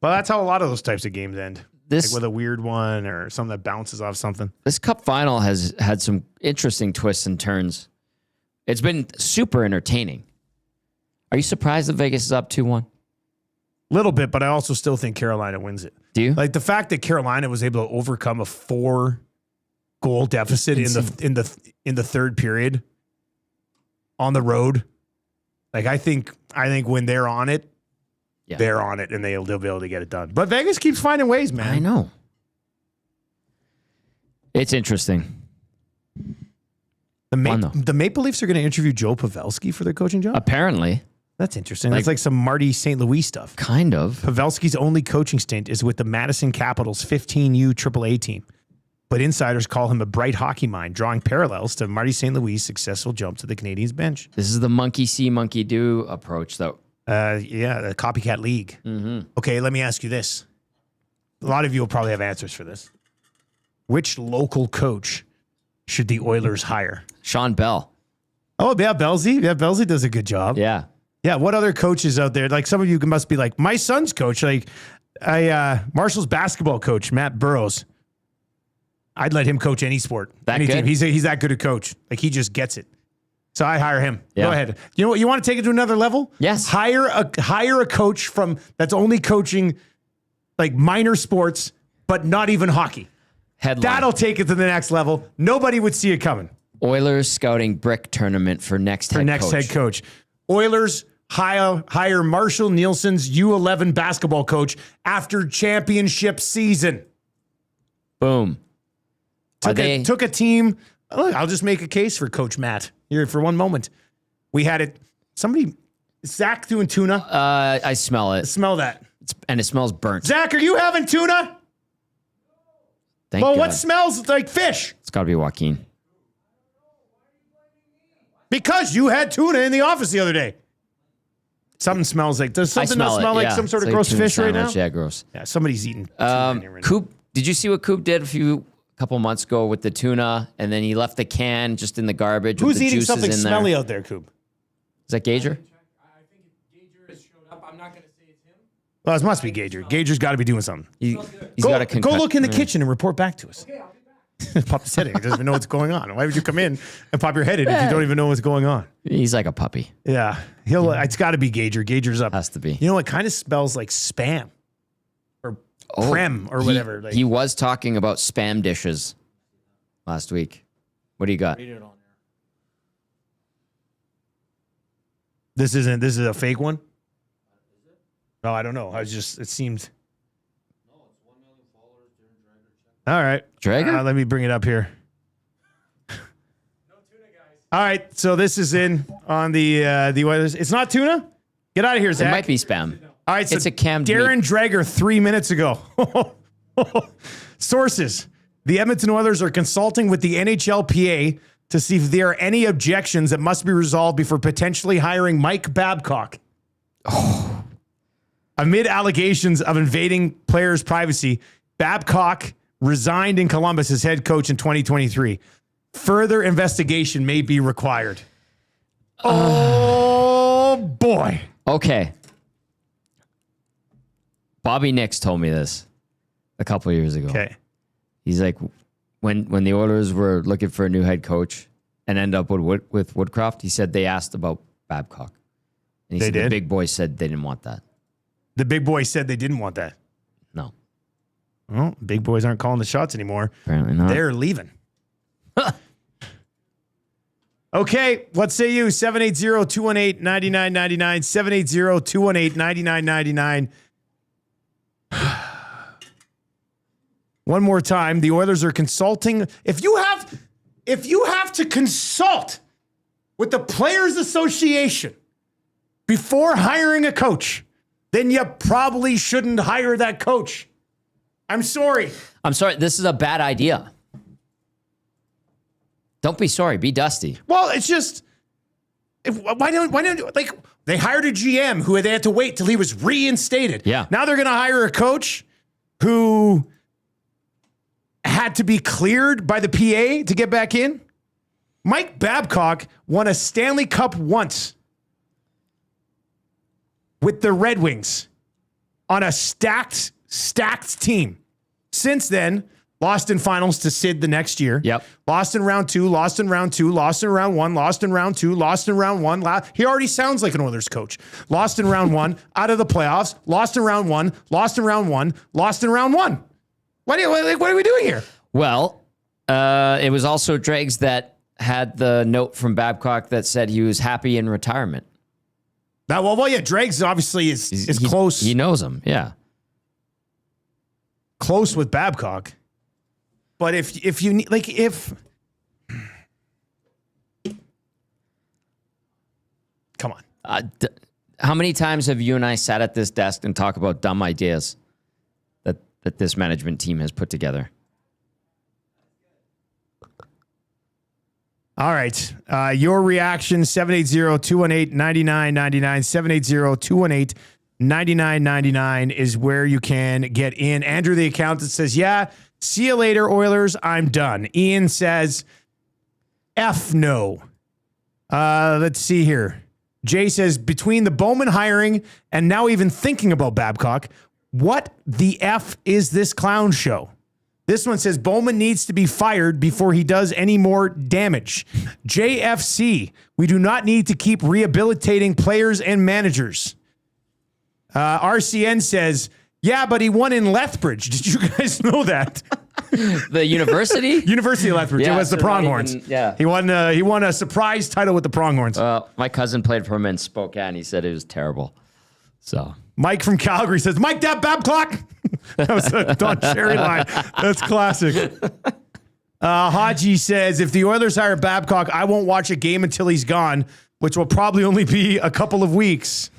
Well, that's how a lot of those types of games end. This, like with a weird one or something that bounces off something. This cup final has had some interesting twists and turns. It's been super entertaining. Are you surprised that Vegas is up 2-1? Little bit, but I also still think Carolina wins it. Do you? Like the fact that Carolina was able to overcome a 4-goal deficit in the third period on the road. Like I think when they're on it, they're on it, and they'll be able to get it done. But Vegas keeps finding ways, man. I know. It's interesting. The Maple Leafs are going to interview Joe Pavelski for their coaching job? Apparently. That's interesting. That's like some Marty St. Louis stuff. Kind of. Pavelski's only coaching stint is with the Madison Capitals 15U AAA team. But insiders call him a bright hockey mind, drawing parallels to Marty St. Louis' successful jump to the Canadiens bench. This is the monkey see, monkey do approach, though. The copycat league. Mm-hmm. Okay, let me ask you this. A lot of you will probably have answers for this. Which local coach should the Oilers hire? Sean Bell. Oh, yeah, Bellsy. Yeah, Bellsy does a good job. Yeah. Yeah, what other coaches out there? Like some of you must be like, my son's coach, like Marshall's basketball coach, Matt Burrows. I'd let him coach any sport, any team. He's that good a coach. Like he just gets it. So I hire him. Yeah. Go ahead. You know what? You want to take it to another level? Yes. Hire a coach that's only coaching like minor sports, but not even hockey. Headline. That'll take it to the next level. Nobody would see it coming. Oilers scouting brick tournament for next head coach. Oilers hire Marshall Nielson's U11 basketball coach after championship season. Boom. Took a team. Look, I'll just make a case for Coach Matt here for one moment. We had it. Zach doing tuna. I smell it. Smell that. And it smells burnt. Zach, are you having tuna? Thank God. What smells like fish? It's got to be Joaquin. Because you had tuna in the office the other day. Something smells like. Does something not smell like some sort of gross fish right now? Yeah, gross. Yeah, somebody's eating tuna in here right now. Coop, did you see what Coop did a couple months ago with the tuna, and then he left the can just in the garbage? Who's with the eating juices something in smelly there. out there, Coop? Is that Gager? I think Gager has showed up. I'm not going to say it's him. Well, it must be Gager. Gager's got to be doing something. He's got a Go look in the kitchen and report back to us. Okay, I'll be back. Pop his head in. He doesn't even know what's going on. Why would you come in and pop your head in if you don't even know what's going on? He's like a puppy. Yeah. It's got to be Gager. Gager's up. Has to be. You know, it kind of smells like Spam or Prem or whatever. He was talking about Spam dishes last week. What do you got? This is a fake one? No, I don't know. It seemed. All right. Dreger? Let me bring it up here. All right, so this is in on the Oilers. It's not tuna? Get out of here, Zach. It might be Spam. All right, so it's a canned Darren meat. Dreger 3 minutes ago. Sources. The Edmonton Oilers are consulting with the NHLPA to see if there are any objections that must be resolved before potentially hiring Mike Babcock. Amid allegations of invading players' privacy, Babcock resigned in Columbus as head coach in 2023. Further investigation may be required. Oh, boy. Okay. Bobby Nix told me this a couple of years ago. Okay. He's like, when the Oilers were looking for a new head coach and end up with Woodcroft, he said they asked about Babcock. And he said the big boys said they didn't want that. The big boys said they didn't want that. No. Well, big boys aren't calling the shots anymore. Apparently not. They're leaving. Okay, what say you? 780-218-9999. 780-218-9999. One more time. The Oilers are consulting. If you have to consult with the Players Association before hiring a coach, then you probably shouldn't hire that coach. I'm sorry. This is a bad idea. Don't be sorry. Be Dusty. Well, it's just why don't like they hired a GM who they had to wait till he was reinstated. Yeah. Now they're going to hire a coach who had to be cleared by the PA to get back in. Mike Babcock won a Stanley Cup once with the Red Wings on a stacked team. Since then, lost in finals to Sid the next year. Yep. Lost in round 2, lost in round 2, lost in round 1, lost in round 2, lost in round 1. He already sounds like an Oilers coach. Lost in round 1, out of the playoffs, lost in round 1, lost in round 1, lost in round 1. What are we doing here? Well, it was also Dregs that had the note from Babcock that said he was happy in retirement. Well, yeah, Dregs obviously is close. He knows him, yeah. Close with Babcock. But if you need, come on. How many times have you and I sat at this desk and talk about dumb ideas that this management team has put together? All right. Your reaction, 780-218-9999, 780-218-9999 is where you can get in. Andrew, the accountant, says, yeah, see you later, Oilers. I'm done. Ian says, F no. Let's see here. Jay says, between the Bowman hiring and now even thinking about Babcock, what the F is this clown show? This one says, Bowman needs to be fired before he does any more damage. JFC, we do not need to keep rehabilitating players and managers. RCN says, yeah, but he won in Lethbridge. Did you guys know that? The university? University of Lethbridge. Yeah, it was the so not Pronghorns. even- yeah. He won a surprise title with the Pronghorns. My cousin played for him in Spokane. He said it was terrible. So Mike from Calgary says, Mike Babcock. That was a Don Cherry line. That's classic. Haji says, if the Oilers hire Babcock, I won't watch a game until he's gone, which will probably only be a couple of weeks.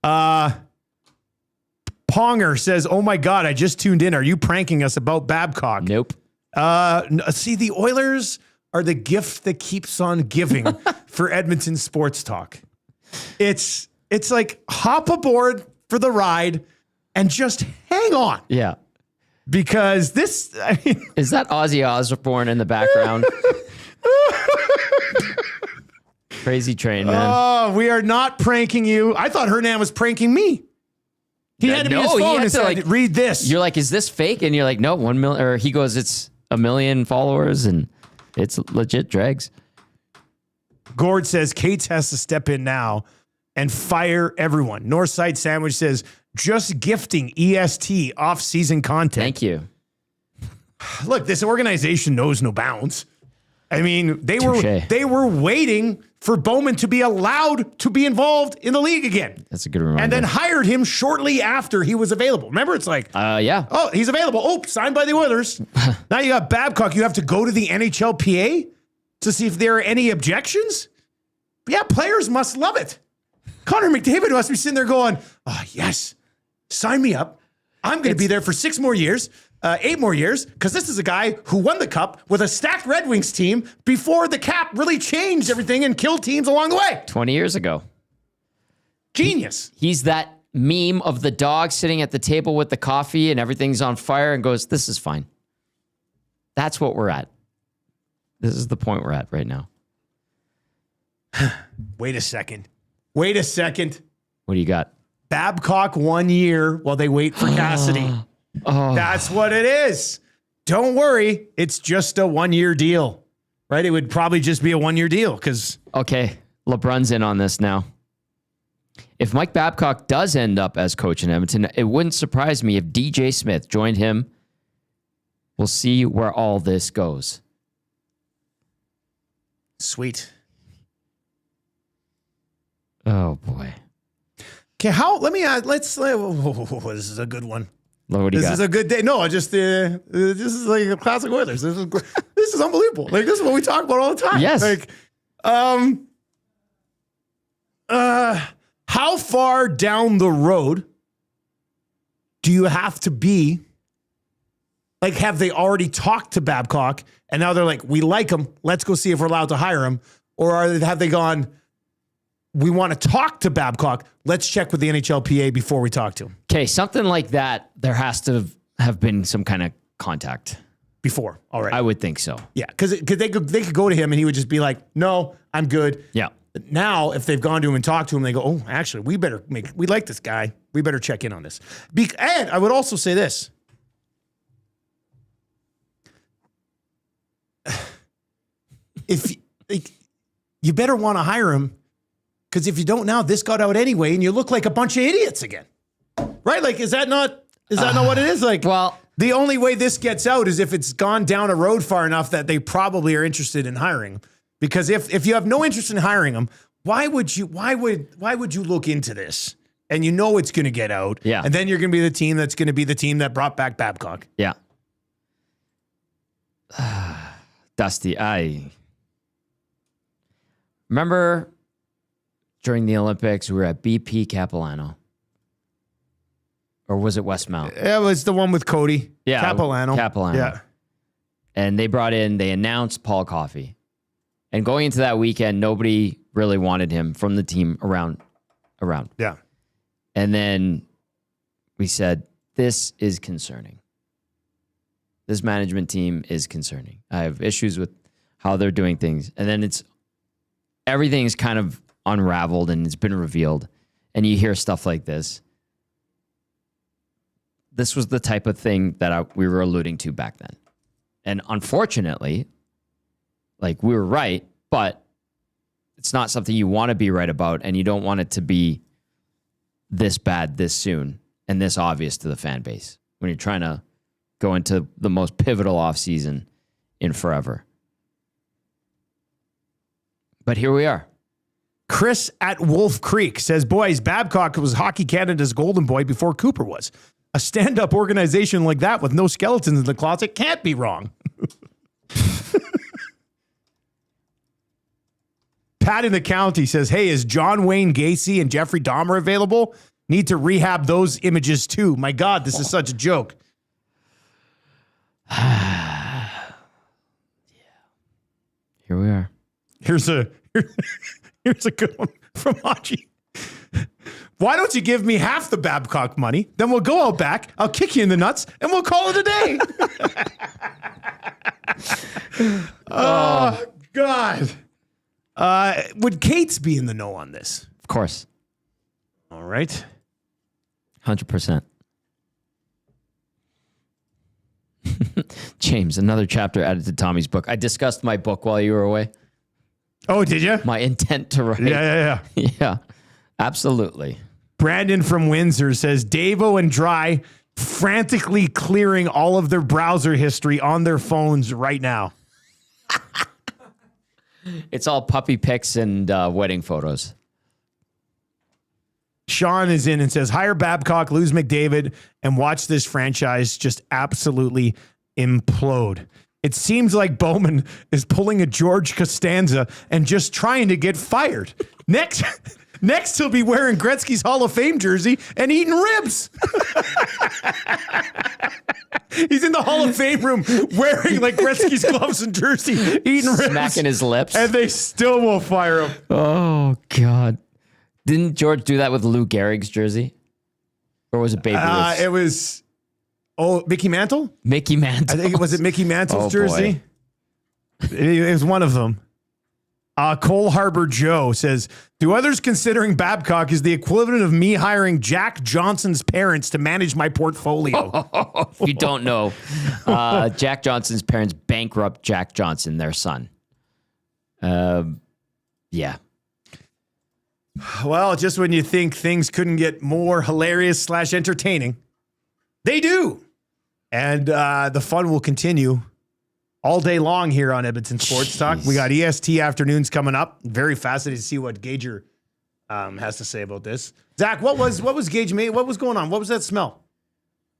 Ponger says, oh my God, I just tuned in. Are you pranking us about Babcock? nope. See, the Oilers are the gift that keeps on giving for Edmonton sports talk. It's like hop aboard for the ride and just hang on. Yeah. Because this, I mean, Is that Ozzy Osbourne in the background? Crazy train, man. oh, we are not pranking you. I thought Hernan was pranking me. He had to be his No, he phone had and to, said, like- read this. You're like, is this fake? And you're like, no, 1 million. Or he goes, it's 1 million followers and it's legit dregs. Gord says, Cates has to step in now and fire everyone. Northside Sandwich says, just gifting EST off-season content. Thank you. Look, this organization knows no bounds. I mean, they Touché. were waiting for Bowman to be allowed to be involved in the league again. That's a good reminder. And then hired him shortly after he was available. Remember, it's like, yeah. oh, he's available. Oh, signed by the Oilers. Now you got Babcock. You have to go to the NHLPA to see if there are any objections. But yeah, players must love it. Connor McDavid must be sitting there going, oh, yes, sign me up. I'm going to be there for 6 more years, 8 more years, because this is a guy who won the Cup with a stacked Red Wings team before the cap really changed everything and killed teams along the way. 20 years ago. Genius. He's that meme of the dog sitting at the table with the coffee and everything's on fire and goes, this is fine. That's what we're at. This is the point we're at right now. Wait a second. Wait a second. What do you got? Babcock 1 year while they wait for Cassidy. That's what it is. Don't worry. It's just a 1 year deal, right? It would probably just be a 1 year deal because Okay, LeBron's in on this now. If Mike Babcock does end up as coach in Edmonton, it wouldn't surprise me if DJ Smith joined him. We'll see where all this goes. sweet. Oh, boy. Okay, this is a good one. What do you This got? is a good day. No, this is like a classic Oilers. This is unbelievable. Like, this is what we talk about all the time. Yes. Like, how far down the road do you have to be? Like, have they already talked to Babcock and now they're like, we like him. Let's go see if we're allowed to hire him. Or have they gone, we want to talk to Babcock. Let's check with the NHLPA before we talk to him. Okay, something like that, there has to have been some kind of contact. Before, all right. I would think so. Yeah, because they could go to him and he would just be like, no, I'm good. Yeah. Now, if they've gone to him and talked to him, they go, oh, actually, we like this guy. We better check in on this. And I would also say this. If you better want to hire him, because if you don't now, this got out anyway, and you look like a bunch of idiots again. Right? Like, is that not what it is? Like, Well, the only way this gets out is if it's gone down a road far enough that they probably are interested in hiring him. Because if you have no interest in hiring him, why would you look into this? And you know it's going to get out. Yeah. And then you're going to be the team that's going to be the team that brought back Babcock. yeah. Dusty, I remember during the Olympics, we were at BP Capilano. Or was it Westmount? It was the one with Cody. Yeah. Capilano. Capilano. Yeah. And they announced Paul Coffey. And going into that weekend, nobody really wanted him from the team around. Yeah. And then we said, this is concerning. This management team is concerning. I have issues with how they're doing things. And then everything's kind of unraveled and it's been revealed, and you hear stuff like this. This was the type of thing that we were alluding to back then. And unfortunately, like, we were right, but it's not something you want to be right about, and you don't want it to be this bad this soon and this obvious to the fan base when you're trying to go into the most pivotal offseason in forever. But here we are. Chris at Wolf Creek says, boys, Babcock was Hockey Canada's golden boy before Cooper was. A stand-up organization like that with no skeletons in the closet can't be wrong. Pat in the county says, hey, is John Wayne Gacy and Jeffrey Dahmer available? Need to rehab those images too. My God, this is such a joke. Yeah. Here we are. Here's a good one from Haji. Why don't you give me half the Babcock money? Then we'll go out back. I'll kick you in the nuts and we'll call it a day. Oh, God. Would Cates be in the know on this? Of course. All right. 100%. James, another chapter added to Tommy's book. I discussed my book while you were away. Oh, did you? My intent to write. Yeah. Yeah, absolutely. Brandon from Windsor says, Davo and Dry frantically clearing all of their browser history on their phones right now. It's all puppy pics and wedding photos. Sean is in and says, hire Babcock, lose McDavid, and watch this franchise just absolutely implode. It seems like Bowman is pulling a George Costanza and just trying to get fired. Next, he'll be wearing Gretzky's Hall of Fame jersey and eating ribs. He's in the Hall of Fame room wearing like Gretzky's gloves and jersey, eating ribs. Smacking his lips. And they still won't fire him. Oh, God. Didn't George do that with Lou Gehrig's jersy? Or was it Babe Ruth's? It was, Mickey Mantle? Mickey Mantle. I think it was Mickey Mantle's jersey. Boy. It was one of them. Cole Harbor Joe says, do others considering Babcock is the equivalent of me hiring Jack Johnson's parents to manage my portfolio? If you don't know, Jack Johnson's parents bankrupt Jack Johnson, their son. Yeah. Well, just when you think things couldn't get more hilarious / entertaining, they do. And the fun will continue all day long here on Edmonton Sports Talk. We got EST afternoons coming up. Very fascinated to see what Gager has to say about this. Zach, what was Gage made? What was going on? What was that smell?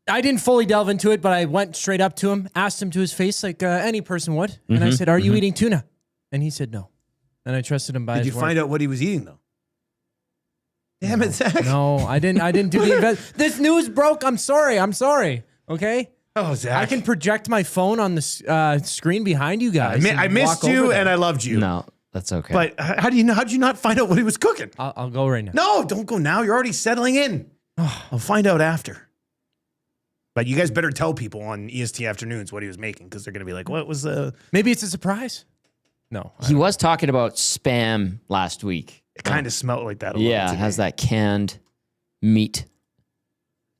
I didn't fully delve into it, but I went straight up to him, asked him to his face like any person would. And I said, are you eating tuna? And he said no. And I trusted him by his word. Did you find out what he was eating, though? Damn it, Zach. No, I didn't do the invest. This news broke. I'm sorry. Okay? Oh, Zach. I can project my phone on the screen behind you guys. I missed you and I loved you. No, that's okay. But how did you not find out what he was cooking? I'll go right now. No, don't go now. You're already settling in. I'll find out after. But you guys better tell people on EST afternoons what he was making, because they're going to be like, what was the... Maybe it's a surprise. No. He was talking about Spam last week. It kind of smelled like that a little Yeah, to it has me. that canned meat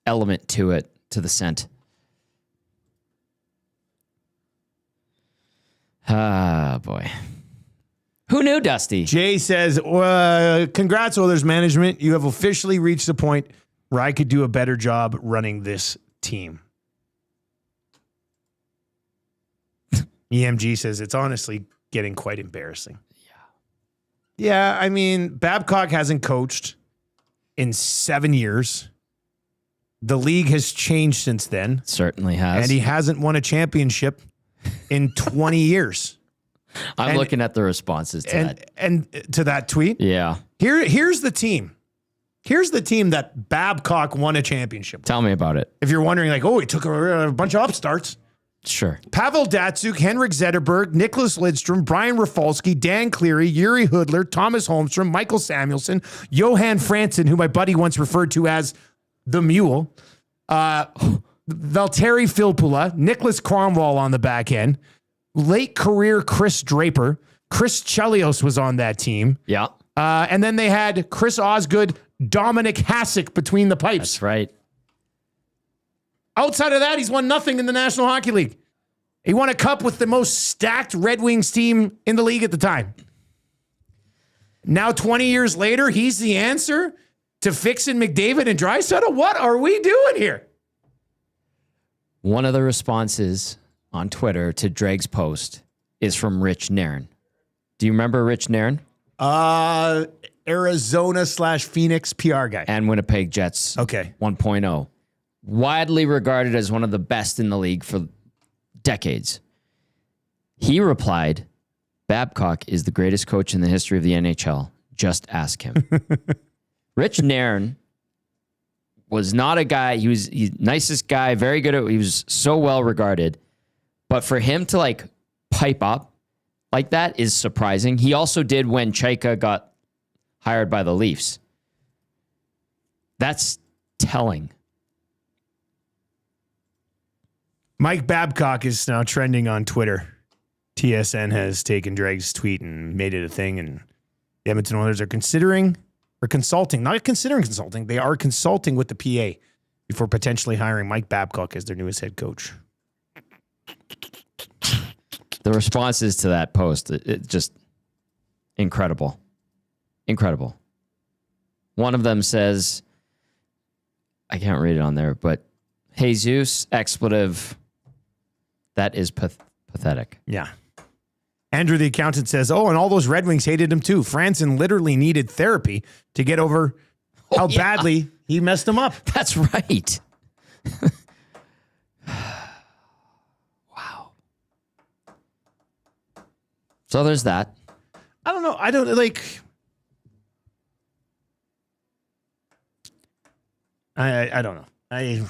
element to it, to the scent. Ah, boy. Who knew, Dusty? Jay says, congrats, Oilers management. You have officially reached the point where I could do a better job running this team. EMG says, it's honestly getting quite embarrassing. Yeah, I mean, Babcock hasn't coached in 7 years. The league has changed since then. Certainly has. And he hasn't won a championship in 20 years. I'm looking at the responses to that. And to that tweet. Yeah. Here's the team. Here's the team that Babcock won a championship. Tell me about it. If you're wondering, like, he took a bunch of upstarts. Sure. Pavel Datsyuk, Henrik Zetterberg, Nicholas Lidstrom, Brian Rafalski, Dan Cleary, Yuri Hudler, Thomas Holmstrom, Michael Samuelson, Johan Franzen, who my buddy once referred to as the Mule, Valtteri Filppula, Nicholas Cromwell on the back end, late career Chris Draper, Chris Chelios was on that team. Yeah. And then they had Chris Osgood, Dominic Hasek between the pipes. That's right. Outside of that, he's won nothing in the National Hockey League. He won a cup with the most stacked Red Wings team in the league at the time. Now, 20 years later, he's the answer to fixing McDavid and Draisaitl? What are we doing here? One of the responses on Twitter to Dreg's post is from Rich Nairn. Do you remember Rich Nairn? Arizona/Phoenix PR guy. And Winnipeg Jets. Okay. 1.0. Widely regarded as one of the best in the league for decades. He replied, Babcock is the greatest coach in the history of the NHL. Just ask him. Rich Nairn was not a guy. He's nicest guy, very good at. He was so well regarded, but for him to like pipe up like that is surprising. He also did when Chaika got hired by the Leafs. That's telling. Mike Babcock is now trending on Twitter. TSN has taken Dreg's tweet and made it a thing, and the Edmonton Oilers are considering or consulting, not considering consulting, they are consulting with the PA before potentially hiring Mike Babcock as their newest head coach. The responses to that post, it just incredible. Incredible. One of them says, I can't read it on there, but Jesus, expletive, that is pathetic. Yeah. Andrew, the accountant, says, and all those Red Wings hated him too. Franson literally needed therapy to get over how badly he messed him up. That's right. Wow. So there's that. I don't know. I don't like. I don't know. I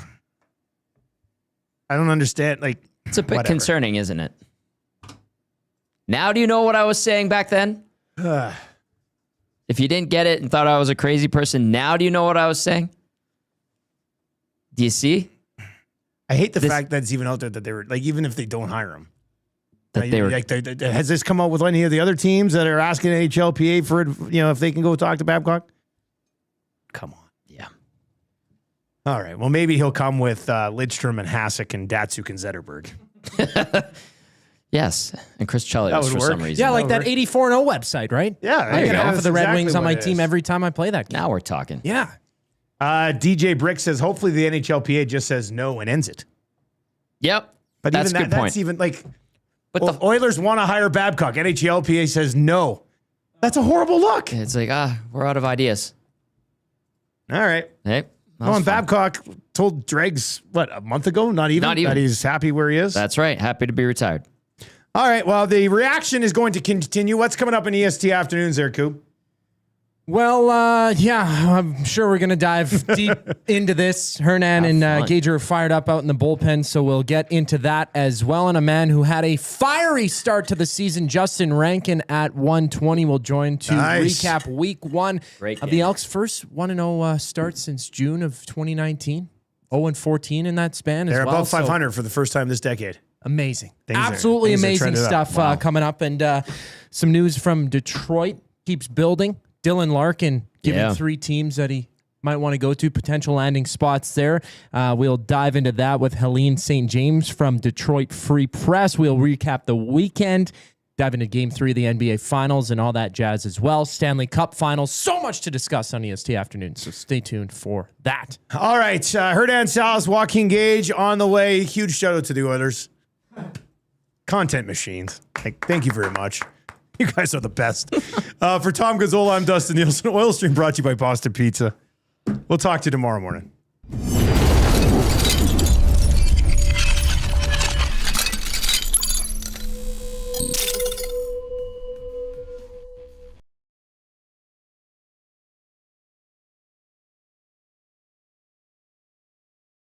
don't understand. Like, it's a bit concerning, isn't it? Now do you know what I was saying back then? If you didn't get it and thought I was a crazy person, now do you know what I was saying? Do you see? I hate the fact that it's even out there that they were like, even if they don't hire him. That they were, like, has this come out with any of the other teams that are asking NHLPA for, if they can go talk to Babcock? Come on. Yeah. All right. Well, maybe he'll come with Lidstrom and Hasek and Datsuk and Zetterberg. Yes. And Chris Chelios for some reason. Yeah, like that 84-0 website, right? Yeah. I get half of the Red exactly Wings on my what it team is. every time I play that game. Now we're talking. Yeah. DJ Brick says, hopefully the NHLPA just says no and ends it. Yep. But that's even a good point. That's even like, But the Oilers want to hire Babcock. NHLPA says no. That's a horrible look. It's like, we're out of ideas. All right. Hey. And Babcock told Dregs, a month ago? Not even. That he's happy where he is? That's right. Happy to be retired. All right. Well, the reaction is going to continue. What's coming up in EST afternoons there, Coop? Well, I'm sure we're going to dive deep into this. Hernan and Gager are fired up out in the bullpen, so we'll get into that as well. And a man who had a fiery start to the season, Justin Rankin at 120, will join to recap week one of the Elks' first 1-0 start since June of 2019. 0-14 in that span as well. They're above 500 for the first time this decade. Amazing. Things Absolutely are amazing stuff coming up. And some news from Detroit keeps building. Dylan Larkin giving 3 teams that he might want to go to, potential landing spots there. We'll dive into that with Helene St. James from Detroit Free Press. We'll recap the weekend, dive into Game 3 of the NBA Finals and all that jazz as well. Stanley Cup Finals. So much to discuss on EST Afternoon, so stay tuned for that. All right. Hernan Salas, Joaquin Gage on the way. Huge shout out to the Oilers. Content machines. Thank you very much. You guys are the best. For Tom Gazzola, I'm Dustin Nielsen. Oil Stream brought to you by Boston Pizza. We'll talk to you tomorrow morning.